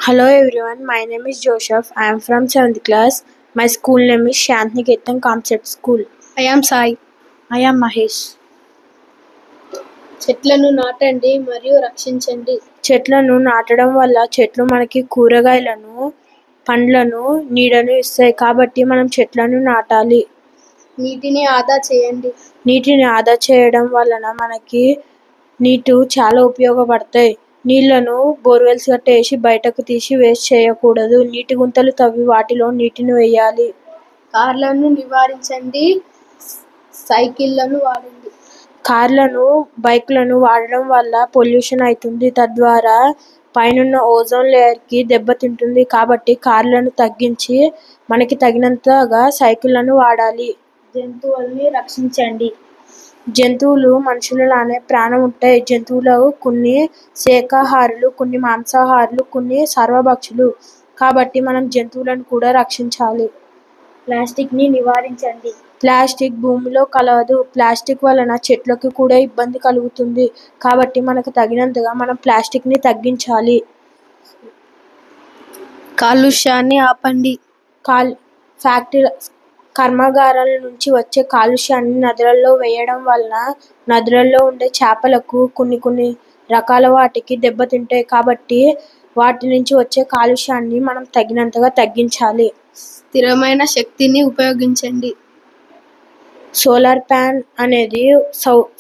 Hello everyone, my name is Joseph. I am from 7th class. My school name is Shantiniketan Concept School. I am Sai. I am Mahesh. చెట్లను నాటండి మరియు రక్షించండి. చెట్లను నాటడం వల్ల చెట్లు మనకి కూరగాయలను, పండ్లను, నీడను ఇస్తాయి. కాబట్టి మనం చెట్లను నాటాలి. నీటిని ఆదా చేయండి. నీటిని ఆదా చేయడం వలన మనకి నీరు చాలా ఉపయోగపడతాయి. నీళ్లను బోర్వెల్స్ కట్టేసి బయటకు తీసి వేస్ట్ చేయకూడదు. నీటి గుంతలు తవ్వి వాటిలో నీటిని వేయాలి. కార్లను నివారించండి. సైకిళ్లను వాడండి. కార్లను, బైక్లను వాడడం వల్ల పొల్యూషన్ అవుతుంది. తద్వారా పైనున్న ఓజోన్ లేయర్కి దెబ్బతింటుంది. కాబట్టి కార్లను తగ్గించి మనకి తగినంతగా సైకిళ్లను వాడాలి. జంతువుల్ని రక్షించండి. జంతువులు మనుషులలానే ప్రాణం ఉంటాయి. జంతువులు కొన్ని శాకాహారులు, కొన్ని మాంసాహారులు, కొన్ని సర్వభక్షులు. కాబట్టి మనం జంతువులను కూడా రక్షించాలి. ప్లాస్టిక్ని నివారించండి. ప్లాస్టిక్ భూమిలో కలవదు. ప్లాస్టిక్ వలన చెట్లకు కూడా ఇబ్బంది కలుగుతుంది. కాబట్టి మనకు తగినంతగా మనం ప్లాస్టిక్ని తగ్గించాలి. కాలుష్యాన్ని ఆపండి. కర్మాగారాల నుంచి వచ్చే కాలుష్యాన్ని నదులలో వేయడం వలన నదులలో ఉండే చేపలకు కొన్ని రకాల వాటికి దెబ్బతింటాయి. కాబట్టి వాటి నుంచి వచ్చే కాలుష్యాన్ని మనం తగినంతగా తగ్గించాలి. స్థిరమైన శక్తిని ఉపయోగించండి. సోలార్ ప్యాన్ అనేది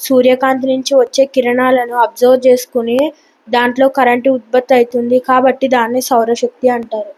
సూర్యకాంతి నుంచి వచ్చే కిరణాలను అబ్జర్వ్ చేసుకుని దాంట్లో కరెంటు ఉత్పత్తి అవుతుంది. కాబట్టి దాన్ని సౌరశక్తి అంటారు.